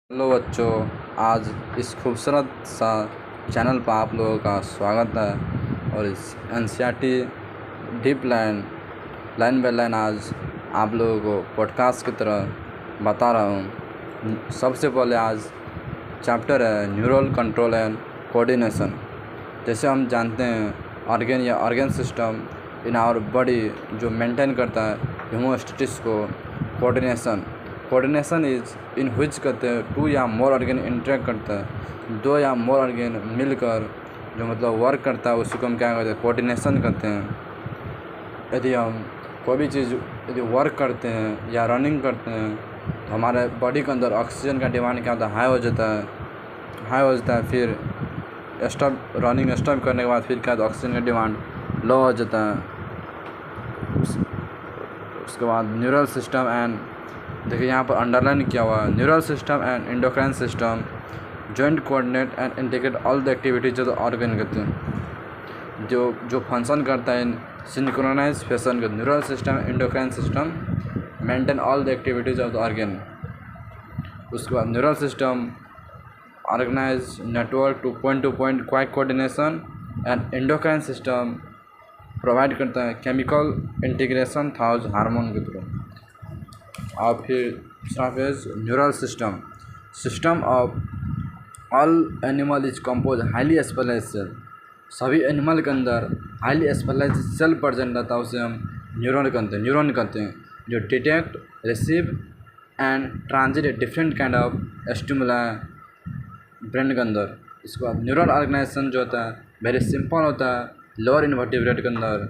Hello बच्चों, आज इस खूबसूरत सा चैनल पर आप लोगों का स्वागत है। और इस NCERT deep line by line आज आप लोगों को पॉडकास्ट की तरह बता रहा हूँ। सबसे पहले आज चैप्टर है न्यूरल कंट्रोल एंड कोऑर्डिनेशन। जैसे हम जानते हैं organ system in our body जो मेंटेन करता है होमोस्टेसिस को। कोऑर्डिनेशन इज इन व्हिच कहते हैं टू या मोर ऑर्गन इंटरेक्ट करता है, दो या मोर ऑर्गन मिलकर जो मतलब वर्क करता है उसी को हम क्या कहते हैं, कोऑर्डिनेशन करते हैं। यदि हम कोई भी चीज़ यदि वर्क करते हैं या रनिंग करते हैं तो हमारे बॉडी के अंदर ऑक्सीजन का डिमांड क्या होता है, हाई हो जाता है। फिर रनिंग स्टॉप करने के बाद फिर क्या होता है, ऑक्सीजन का डिमांड लो हो जाता है। उसके बाद न्यूरल सिस्टम एंड देखिए यहाँ पर अंडरलाइन किया हुआ है, neural system and endocrine system joint coordinate and integrate all the activities of the organ कहते हैं। जो फंक्शन करता है सिंक्रोनाइज फैशन का neural system endocrine system maintain all the activities of the organ. उसके बाद neural system organize network to point quick coordination and endocrine system provide करता है केमिकल इंटीग्रेशन थाउज हार्मोन के थ्रू। और फिर दूसरा phase neural system of all animal is compose highly specialized cell. सभी animal के अंदर हाईली स्पेशलाइज्ड सेल प्रेजेंट रहता है, उसे हम न्यूरॉन कहते हैं जो detect receive and transit different kind of stimuli brain के अंदर। इसके बाद न्यूरल ऑर्गेनाइजेशन जो होता है वेरी सिंपल होता है लोअर इन्वर्टिब्रेट के अंदर।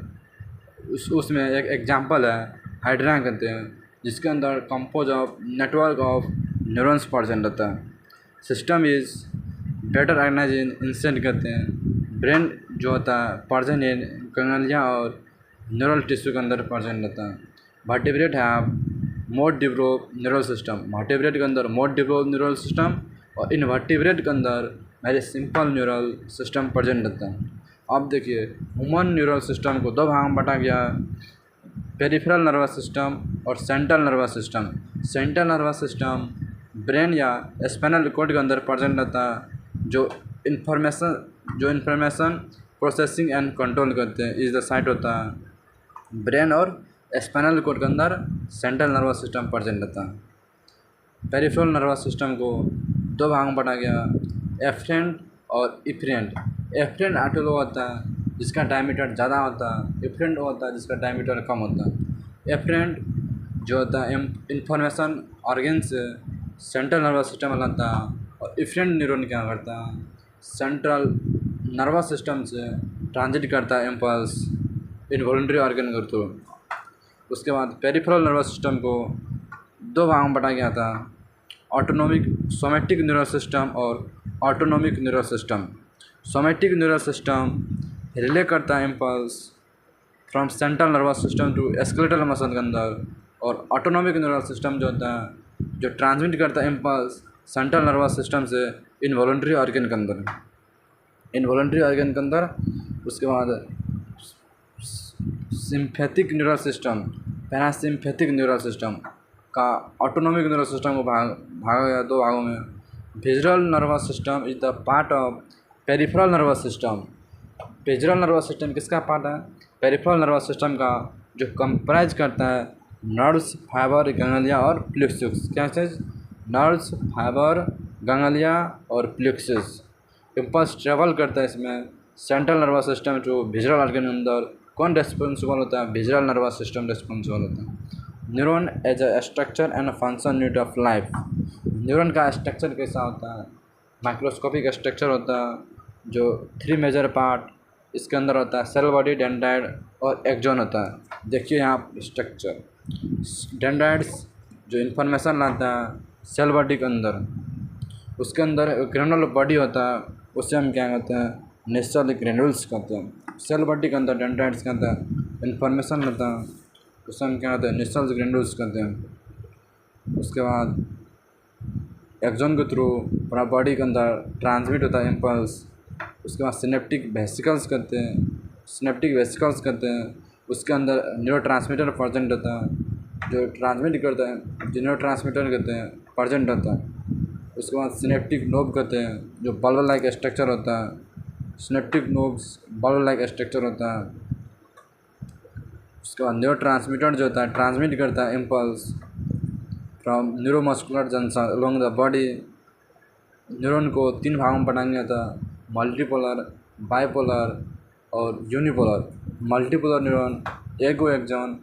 उसमें एक एग्जांपल है हाइड्रा कहते हैं, जिसके अंदर compose of network of neurons present रहता है। सिस्टम इज बेटर ऑर्गेनाइज इन इंसेंट कहते हैं। ब्रेन जो होता है प्रेजेंट इन गैंग्लिया और न्यूरल टिश्यू के अंदर प्रेजेंट रहता है। वर्टिब्रेट है मोर डेवलप न्यूरल सिस्टम। वर्टिब्रेट के अंदर मोर डेवलप न्यूरल सिस्टम और इनवर्टिब्रेट के अंदर very simple neural system present रहता है। अब देखिए ह्यूमन न्यूरल सिस्टम को दो भाग में बांटा गया है, पेरिफेरल नर्वस सिस्टम और central nervous system. Central nervous system brain या स्पाइनल कॉर्ड के अंदर प्रेजेंट रहता है, जो इन्फॉर्मेशन प्रोसेसिंग एंड कंट्रोल करते हैं इज द साइट होता है। ब्रेन और स्पाइनल कॉर्ड के अंदर सेंट्रल नर्वस सिस्टम प्रेजेंट रहता है। पेरिफेरल नर्वस सिस्टम को दो भाग में बांटा गया, एफरेंट और इफरेंट। एफरेंट आर्टोलो होता है जिसका डायमीटर ज़्यादा होता है, इफरेंट होता है जिसका डायमीटर कम होता है। एफरेंट जो होता है इंफॉर्मेशन ऑर्गन से सेंट्रल नर्वस सिस्टम में लाता है, और इफरेंट न्यूरॉन क्या करता है सेंट्रल नर्वस सिस्टम से ट्रांजिट करता है इम्पल्स इनवॉलंटरी ऑर्गन के थ्रू। उसके बाद पेरिफेरल नर्वस सिस्टम को दो भाग में बांटा गया था, ऑटोनोमिक सोमैटिक न्यूरल सिस्टम और autonomic neural system. Somatic neural system relay करता है impulse from central nervous system to skeletal muscle के अंदर, और ऑटोनोमिक न्यूरल सिस्टम जो होता है जो ट्रांसमिट करता है इम्पल्स सेंट्रल नर्वस सिस्टम से इनवॉलंटरी ऑर्गन के अंदर। उसके बाद sympathetic neural system parasympathetic neural system का ऑटोनोमिक न्यूरल सिस्टम को भागा गया दो भागों में। Visual nervous system is the part of peripheral nervous system. Visual nervous system किसका पार्ट है, पेरिफेरल नर्वस सिस्टम का, जो कंप्राइज करता है नर्व्स फाइबर गैंग्लिया और प्लेक्सस। क्या चीज़, नर्व्स फाइबर गैंग्लिया और प्लेक्सस। इम्पल्स ट्रेवल करता है इसमें सेंट्रल नर्वस सिस्टम जो विजुअल ऑर्गन के अंदर कौन रेस्पॉन्सिबल होता है, विजुअल नर्वस सिस्टम रेस्पॉन्सिबल होता है। Neuron as a structure and function unit of life. Neuron का स्ट्रक्चर कैसा होता है, माइक्रोस्कोपिक स्ट्रक्चर होता है, जो 3 मेजर पार्ट इसके अंदर होता है, सेल बॉडी, डेंड्राइड और एक्सॉन होता है। देखिए यहाँ स्ट्रक्चर, डेंड्राइड्स जो इन्फॉर्मेशन लाता है सेल बॉडी के अंदर, उसके अंदर ग्रेनुलर बॉडी होता है, उससे हम क्या कहते हैं, नेशनल ग्रेनुल्स कहते हैं। सेल बॉडी के अंदर डेंड्राइड्स के अंदर इन्फॉर्मेशन रहता है, उससे हम क्या कहते हैं, नेशनल ग्रेनुल्स कहते हैं। उसके बाद एक्सॉन के थ्रू पूरा बॉडी के अंदर ट्रांसमिट होता है इम्पल्स। उसके बाद सिनेप्टिक वेसिकल्स कहते हैं, उसके अंदर न्यूरो ट्रांसमीटर प्रेजेंट रहता है, जो ट्रांसमिट करता है, जो न्यूरो ट्रांसमीटर कहते हैं प्रेजेंट रहता है। उसके बाद सिनेप्टिक नोब कहते हैं, जो बल्ब लाइक स्ट्रक्चर होता है। Synaptic knobs bulb like structure होता है। उसके बाद न्यूरो ट्रांसमीटर जो होता है ट्रांसमिट करता है impulse from neuromuscular junction along the body. Neuron को 3 भागों में बांटा गया था, मल्टीपोलर, बाइपोलर और यूनिपोलर। मल्टीपोलर न्यूरॉन एगो एक्सॉन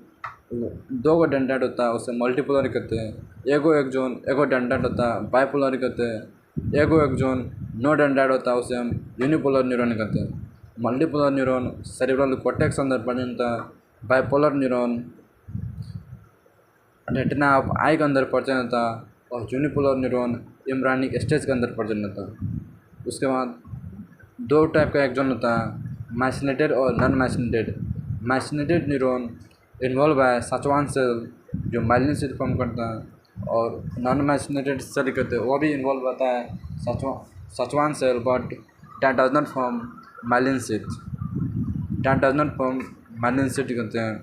2 को डेंड्राइट होता है, उसे मल्टीपोलर कहते हैं। एगो एक्सॉन एगो डेंड्राइट होता है, बाइपोलर कहते हैं। एगो एक्सॉन नो डेंड्राइट होता है, उसे हम यूनिपोलर न्यूरॉन कहते हैं। मल्टीपोलर न्यूरॉन सेरेब्रल कॉर्टेक्स अंदर प्रेजेंट होता है। बाइपोलर न्यूरॉन रेटिना ऑफ आई के अंदर प्रेजेंट होता है और यूनिपोलर न्यूरॉन एम्ब्रायनिक स्टेज के अंदर प्रेजेंट होता है। उसके बाद 2 टाइप का एक्सॉन होता है, माइसिनेटेड और नॉन माइसिनेटेड। माइसिनेटेड न्यूरॉन इन्वॉल्व है सचवान सेल जो माइलिन सेल फॉर्म करता है, और नॉन माइसिनेटेड सेल कहते हैं वो भी इन्वॉल्व होता है Schwann cell, but that does not form myelin cell. That does not form myelin cell कहते हैं।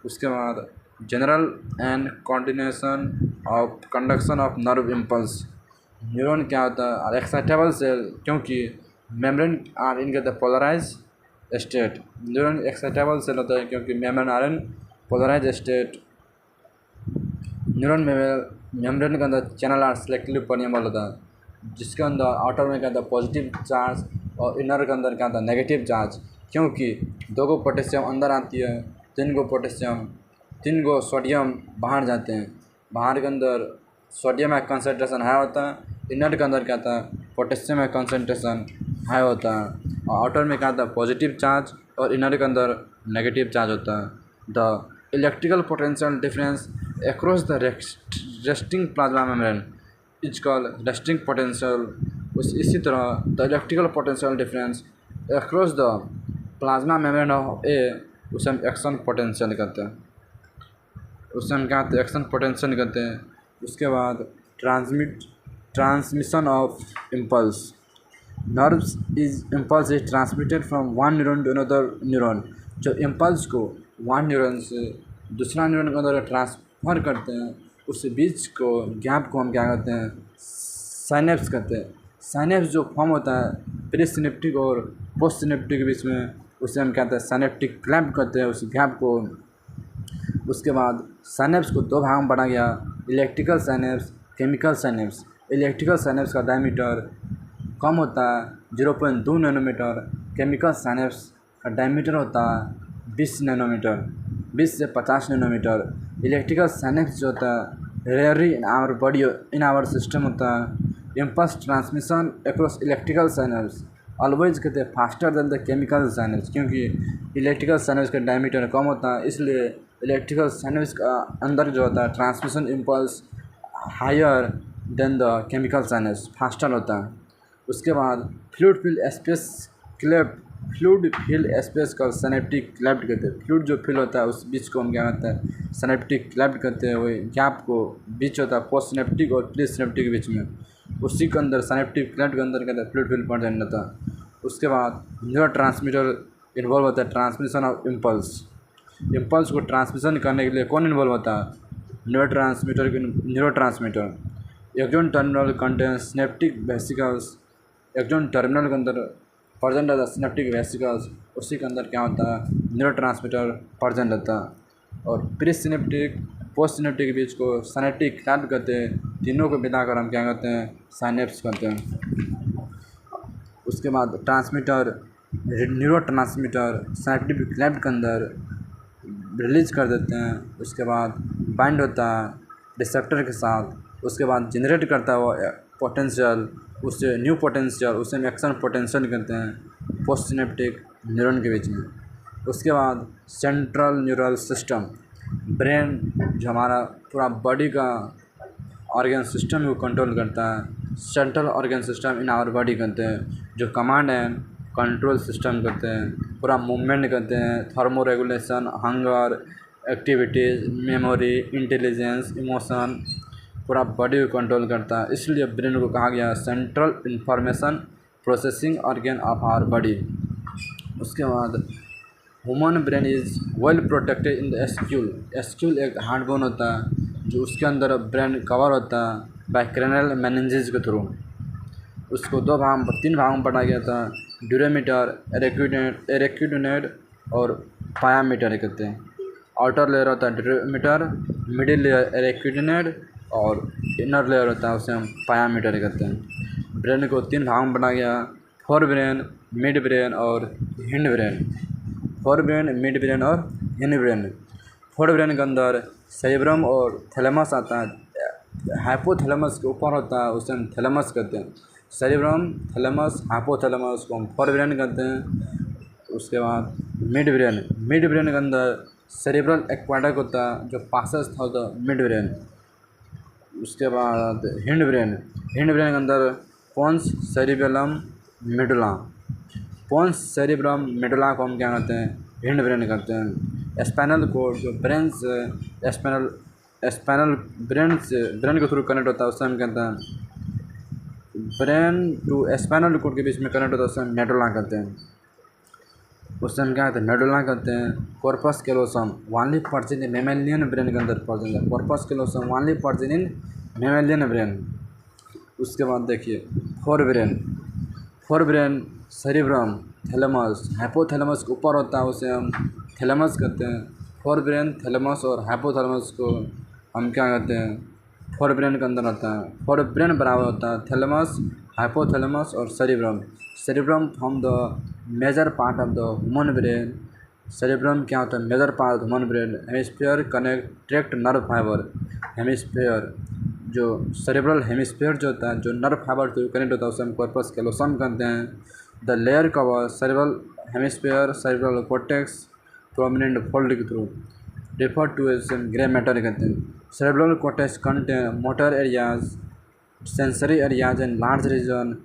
उसके बाद general and coordination of conduction of nerve impulse. Neuron क्या होता है? एक्साइटेबल सेल, क्योंकि membrane are in the polarize state. Neuron excitable cell होता है क्योंकि membrane are in polarize state. Neuron membrane के अंदर चैनल आर सेलेक्टिवली परमेबल होता है, जिसके अंदर आउटर में क्या होता है पॉजिटिव चार्ज और इनर के अंदर क्या होता है नेगेटिव चार्ज। क्योंकि 2 को पोटेशियम अंदर आती है, 3 को पोटेशियम, 3 को सोडियम बाहर जाते हैं। बाहर के अंदर सोडियम का कंसनट्रेशन हाई होता है, इनर के अंदर क्या होता है पोटेशियम का कंसनट्रेशन हाई होता है, और आउटर में क्या होता है पॉजिटिव चार्ज और इनर के अंदर नेगेटिव चार्ज होता है। The electrical potential difference across the resting plasma membrane is called resting potential। इसी तरह the electrical potential difference across the plasma membrane of A उसे हम एक्शन पोटेंशियल कहते हैं। उससे हम क्या कहते हैं एक्शन पोटेंशियल कहते हैं। उसके बाद transmission of impulse. Nerves impulse is transmitted from one neuron to another neuron. जो इम्पल्स को वन न्यूरॉन से दूसरा न्यूरॉन के अंदर ट्रांसफर करते हैं, उस बीच को गैप को हम क्या कहते हैं साइनेप्स कहते हैं। साइनेप्स जो फॉर्म होता है प्री सिनेप्टिक और पोस्ट सिनेप्टिक के बीच में, उसे हम कहते हैं साइनेप्टिक क्लैम्प कहते हैं उस गैप को। उसके बाद साइनेप्स को 2 भाग में बांटा गया, electrical synapse, chemical synapse. Electrical synapse का डायमीटर कम होता है 0.2 नैनोमीटर। केमिकल साइनेप्स का डायमीटर होता है 20 नैनोमीटर, 20 से 50 नैनोमीटर। इलेक्ट्रिकल साइनेप्स जो होता है rarely in our body in our system होता है। Impulse transmission across electrical synapse always कहते हैं faster than the chemical synapse, क्योंकि इलेक्ट्रिकल साइनेप्स का डायमीटर कम होता है, इसलिए इलेक्ट्रिकल साइनेप्स का अंदर जो होता है transmission impulse higher than the chemical synapse, faster होता है। उसके बाद फ्लूइड फिल स्पेस का सिनेप्टिक क्लेफ्ट कहते हैं। फ्लूइड जो फिल होता है उस बीच को हम क्या कहते हैं सिनेप्टिक क्लेफ्ट कहते हैं। वही गैप को बीच होता है पोस्ट सिनेप्टिक और प्री सिनेप्टिक के बीच में, उसी के अंदर सिनेप्टिक क्लेफ्ट के अंदर कहते हैं फ्लूइड फिल प्रेजेंट होता है। उसके बाद न्यूरो ट्रांसमीटर इन्वॉल्व होता है ट्रांसमिशन ऑफ इम्पल्स को ट्रांसमिशन करने के लिए कौन इन्वॉल्व होता है? Neurotransmitter. Axon terminal contain synaptic vesicles. Axon terminal के अंदर प्रेजेंट होता है सिनेप्टिक वेसिकल्स, उसी के अंदर क्या होता है न्यूरो ट्रांसमीटर प्रेजेंट होता है। और प्री सिनेप्टिक पोस्ट सिनेप्टिक के बीच को सिनेप्टिक क्लेफ्ट कहते हैं। तीनों को मिलाकर हम क्या कहते हैं साइनेप्स कहते हैं। उसके बाद transmitter neuro transmitter synaptic cleft के अंदर रिलीज कर देते हैं। उसके बाद बाइंड होता है रिसेप्टर के साथ, उसके बाद जनरेट करता है वो पोटेंशियल, उससे न्यू पोटेंशियल, उसे हम एक्शन पोटेंशियल कहते हैं पोस्ट सिनेप्टिक न्यूरॉन के बीच में। उसके बाद सेंट्रल न्यूरल सिस्टम, ब्रेन जो हमारा पूरा बॉडी का ऑर्गन सिस्टम को कंट्रोल करता है, central organ system in our body कहते हैं। जो कमांड एंड कंट्रोल सिस्टम करते हैं, पूरा मूवमेंट करते हैं, thermoregulation, hunger, activities, memory, intelligence, emotion, पूरा बॉडी को कंट्रोल करता है। इसलिए ब्रेन को कहा गया central information processing organ of our body. उसके बाद human brain is well protected in the skull. Skull एक हार्ड बोन होता है जो उसके अंदर ब्रेन कवर होता है, बाइक्रेनल मेनिंजेस के थ्रू। उसको 3 भागों में बांटा गया था, ड्यूरामीटर, एरेक्यूडिनेट और पायामीटर कहते हैं। आउटर लेयर होता है ड्यूरामीटर, मिडिल लेयर एरेक्यूडिनेट और इनर लेयर होता है उसे हम पायामीटर कहते हैं। ब्रेन को 3 भागों में बांटा गया, फोर ब्रेन, मिड ब्रेन और hindbrain. Fore brain, mid brain और हिंड ब्रेन। फोर ब्रेन के अंदर सेरेब्रम और थैलेमस आता है। हाइपोथैलेमस के ऊपर होता है उसे हम थैलेमस कहते हैं। सेरेब्रम, थैलेमस, हाइपोथैलेमस को हम फोर ब्रेन कहते हैं। उसके बाद मिड ब्रेन के अंदर सेरेब्रल एक्वाडक्ट होता है जो पासेस था होता मिड ब्रेन। उसके बाद हिंड ब्रेन के अंदर pons, cerebellum, medulla. Pons, cerebrum, medulla को हम क्या कहते हैं, हिंड ब्रेन कहते हैं। स्पाइनल कोड जो ब्रेन से ब्रेन के थ्रू कनेक्ट होता है उससे हम कहते हैं, ब्रेन टू स्पाइनल कोड के बीच में कनेक्ट होता है उससे हम मेडुला कहते हैं। उससे हम क्या कहते हैं, मेडुला कहते हैं। Corpus callosum only person in mammalian brain के अंदर प्रेजेंट है। Corpus callosum only person in mammalian brain. उसके बाद देखिए fore brain cerebrum, thalamus, hypothalamus के ऊपर होता है उसे हम थैलेमस कहते हैं। फोर ब्रेन, थैलेमस और हाइपोथैलेमस को हम क्या कहते हैं, फोर ब्रेन के अंदर होता है। फोर ब्रेन बराबर होता है थैलेमस, हाइपोथैलेमस और cerebrum. Cerebrum from the major part of the human brain. Cerebrum क्या होता है, major part of human brain. Hemisphere connect tract nerve fibre. Hemisphere जो सेरेब्रल हेमिस्फीयर जो होता है, जो नर्व फाइबर से कनेक्ट होता है उसे हम कॉर्पस कैलोसम कहते हैं। The layer cover cerebral hemisphere, cerebral cortex, prominent fold के through refer to as grey matter कहते हैं। Cerebral cortex contain motor areas, sensory areas and large region.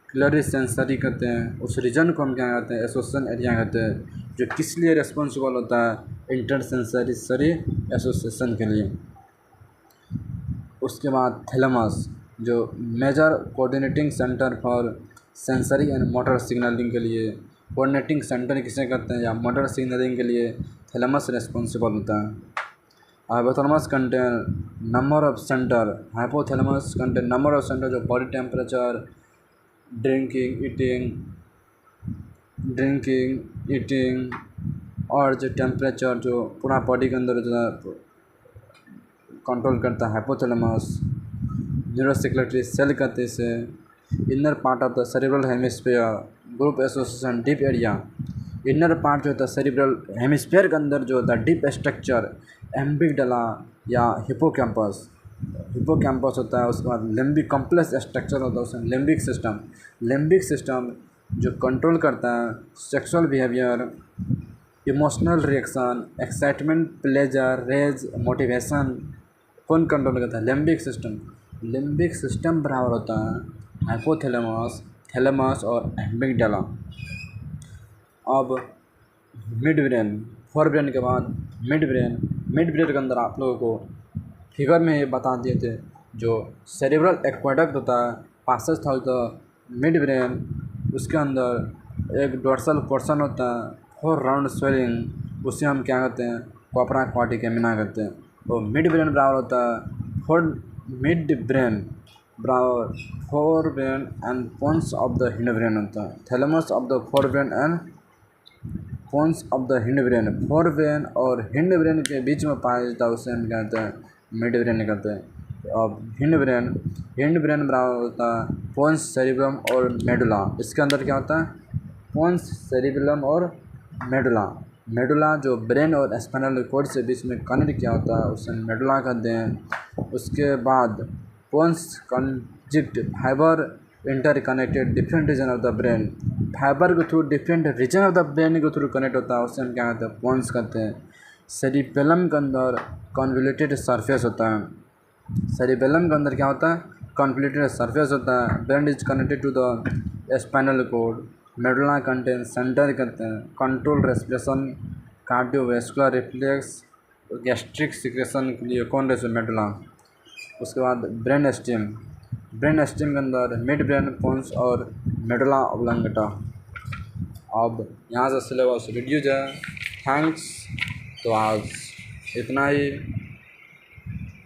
Clearly sensory कहते हैं उस रीजन को हम क्या कहते हैं, एसोसिएशन एरिया कहते हैं, जो किस लिए रिस्पॉन्सिबल होता है, इंटरसेंसरी एसोसिएशन के लिए। उसके बाद थैलेमस जो major coordinating centre for sensory and motor signalling के लिए, कोऑर्डिनेटिंग सेंटर किसे कहते हैं या मोटर सिग्नलिंग के लिए थैलेमस रिस्पॉन्सिबल होता है। Hypothalamus contain number of centre. Hypothalamus contain number of centre जो बॉडी टेम्परेचर, ड्रिंकिंग, ईटिंग और जो टेम्परेचर जो पूरा बॉडी के अंदर जो कंट्रोल करता है। हाइपोथैलेमस न्यूरोसेक्रेटरी सेल कहते हैं इसे। Inner part of the cerebral hemisphere, group association, deep area. Inner part जो होता है सेरेब्रल हेमिस्फीयर के अंदर जो होता है डीप स्ट्रक्चर, एम्बिगडाला या हिपोकैम्पस होता है। उसके बाद लिम्बिक कॉम्प्लेक्स स्ट्रक्चर होता है उसमें लिम्बिक सिस्टम जो कंट्रोल करता है sexual behaviour, emotional reaction, excitement, pleasure, rage, motivation. कौन कंट्रोल करता है, लिम्बिक सिस्टम बराबर होता है हाइपोथैलेमस, थैलेमस और एम्बिगडाला। अब मिड ब्रेन, फोर ब्रेन के बाद मिड ब्रेन के अंदर आप लोगों को फिगर में ये बता दिए थे, जो सेरेब्रल एक्वाडक्ट होता है पासेस था तो मिड ब्रेन, उसके अंदर एक डोर्सल पोर्शन होता है, फोर राउंड स्वेलिंग, उसे हम क्या कहते हैं, कॉपरा क्वार्टिकेमिना कहते हैं। तो मिड ब्रेन बराबर होता है forebrain and pons of the hindbrain होता है। Thalamus of the forebrain and pons of the hindbrain. Forebrain और हिंड ब्रेन के बीच में पाया जाता है उसे हम कहते हैं मिड ब्रेन कहते हैं। अब हिंड ब्रेन बराबर होता है पोन्स, सेरिब्रम और मेडुला। इसके अंदर क्या होता है, पोन्स, सेरिब्रम और मेडुला जो ब्रेन और स्पाइनल कॉर्ड से बीच में कनेक्ट किया होता है उसे मेडुला कहते हैं। उसके बाद pons conjunct fibre interconnected different region of the brain. Fibre के through different region of the brain के थ्रू कनेक्ट होता है उसे हम क्या कहते हैं, पोन्स कहते हैं। सेरिबेलम के अंदर कॉन्वोल्यूटेड सरफेस होता है। सेरिबेलम के अंदर क्या होता है, कॉन्वोल्यूटेड सरफेस होता है। Brain is connected to the spinal cord. Medulla contain centre कहते हैं, control respiration, cardiovascular reflex, gastric secretion के लिए कौन रहता है, मेडुला। उसके बाद ब्रेन स्टेम के अंदर मिड ब्रेन, पोन्स और मेडुला ऑब्लांगेटा। अब यहाँ से सिलेबस रिड्यूज है। थैंक्स। तो आज इतना ही।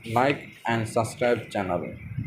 Like and subscribe channel.